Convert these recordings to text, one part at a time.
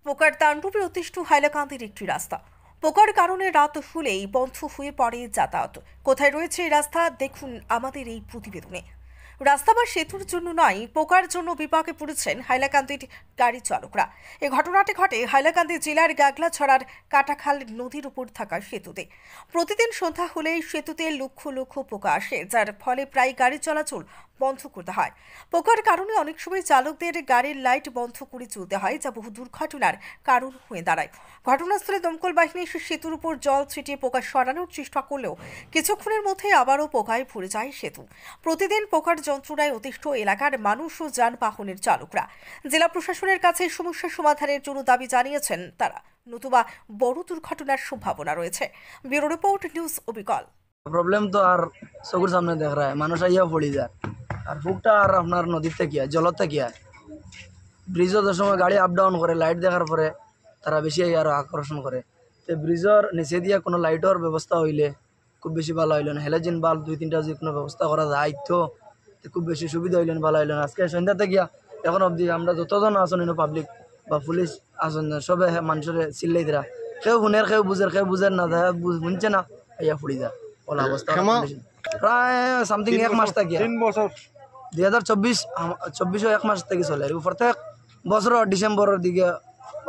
পোকার তাণ্ডবে অতিষ্ঠ হাইলাকান্দির একটি রাস্তা। পোকার কারণে রাত হলেই বন্ধ হয়ে পড়ে যাতায়াত। কোথায় রয়েছে এই রাস্তা দেখুন আমাদের এই প্রতিবেদনে। রাস্তা বা সেতুর জন্য নয়, পোকার জন্য বিপাকে পড়েছেন হাইলাকান্দির গাড়ি চালকরা। এই ঘটনাটি ঘটে হাইলাকান্দি জেলার গাগলাছড়ার কাটাখাল নদীর উপর থাকা সেতুতে। প্রতিদিন সন্ধ্যা হলেই সেতুতে লক্ষ লক্ষ পোকা আসে, যার ফলে প্রায় গাড়ি চলাচল বন্ধ করতে হয়। পোকার কারণে অনেক সময় চালকদের গাড়ির লাইট বন্ধ করে চলতে হয়, যা বহু দুর্ঘটনার কারণ হয়ে দাঁড়ায়। ঘটনাস্থলে দমকল বাহিনী এসে সেতুর উপর জল ছিটিয়ে পোকা সরানোর চেষ্টা করলেও কিছুক্ষণের মধ্যে আবারও পোকায় ভরে যায় সেতু। প্রতিদিন পোকার যন্ত্রণায় অতিষ্ঠ এলাকার মানুষ ও যানবাহনের চালকরা। জেলা প্রশাসনের কাছে সমস্যা সমাধানের জন্য দাবি জানিয়েছেন তারা, নতুবা বড় দুর্ঘটনার সম্ভাবনা রয়েছে। ব্যুরো রিপোর্ট, নিউজ অবিকল। প্রবলেম তো আর চকুর সামনে দেখ রা মানুষ আইয়া পড়ি যায়, আর ফুকটা আর আপনার নদীর থেকে জলত থেকে ব্রিজও যে সময় গাড়ি আপ ডাউন করে লাইট দেখার পরে তারা বেশি আরো আকর্ষণ করে। তো ব্রিজের নিচে দিয়া কোনো লাইটের ব্যবস্থা হইলে খুব বেশি ভালো হইল না। হেলোজেন বাল্ব 2-3টা যদি কোনো ব্যবস্থা করা যায় তো খুব বেশি সুবিধা হইলেন, ভালো হইলেন। আজকে সন্ধ্যাতে গিয়া এখন অবধি আমরা যতজন আসুন পাবলিক বা পুলিশ আসুন সবে মানুষের চিল্লাই দিরা, কেউ শুনের কেউ বুঝের না যায়, শুনছে না ইয়া ফুড়ি যায় ওলা অবস্থা। প্রায় সামথিং 1 মাস থেকে 2024 1 মাস থেকে চলে। প্রত্যেক বছর ডিসেম্বরের দিকে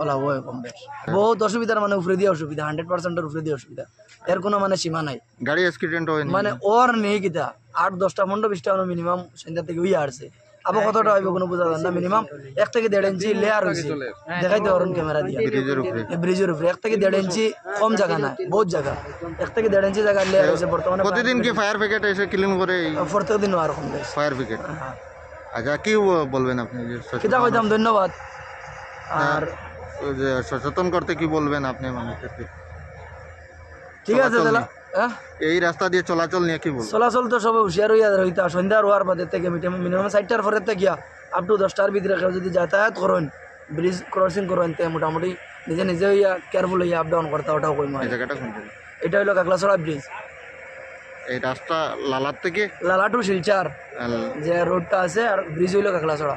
ওলা হয় কম বেশ। বহুত অসুবিধার মানে উপরে দিয়ে অসুবিধা, 100%-এর উপরে দিয়ে অসুবিধা। এর কোনো মানে সীমা নাই। গাড়ি অ্যাক্সিডেন্ট হয় মানে ওর নেই কিতা 8-10টা 15-20টা মিনিমাম সন্ধ্যা থেকে উইয়া আসছে। আবার কতটা হইব কোনো বোঝা যায় না। মিনিমাম 1 থেকে 1.5 ইঞ্চি লেয়ার হয়েছে, দেখাইতে পারেন ক্যামেরা দিয়ে। ব্রিজের উপরে 1 থেকে 1.5 ইঞ্চি কম জায়গা না, বহুত জায়গা 1 থেকে 1.5 ইঞ্চি জায়গা লেয়ার হয়েছে বর্তমানে। প্রতিদিন কি ফায়ার ব্রিগেড এসে ক্লিন করে? প্রত্যেকদিন আর কম বেশ ফায়ার ব্রিগেড। আচ্ছা, কি বলবেন আপনি? কিতা কইতাম, ধন্যবাদ। আর সচেতন করতে কি বলবেন আপনি মানুষকে? ঠিক আছে তাহলে এই রাস্তা দিয়ে চলাচল নিয়ে কি বলবেন? চলাচল তো সবাই হুঁশিয়ার হইয়া রইতা। সন্ধ্যা হওয়ার বাদে থেকে মিনিমাম 4টার পরে থেকে আপ টু 10টার ভিতরে কেউ যদি যাতায়াত করেন, ব্রিজ ক্রসিং করেন, তে মোটামুটি নিজে নিজে হইয়া কেয়ারফুল হইয়া আপ ডাউন করতে। ওটাও কই এই জায়গাটা কোনটা? এটা হইলো গাগলাছড়া ব্রিজ। এই রাস্তা লালার থেকে লালা টু শিলচার যে রোডটা আছে, আর ব্রিজ হইলো গাগলাছড়া।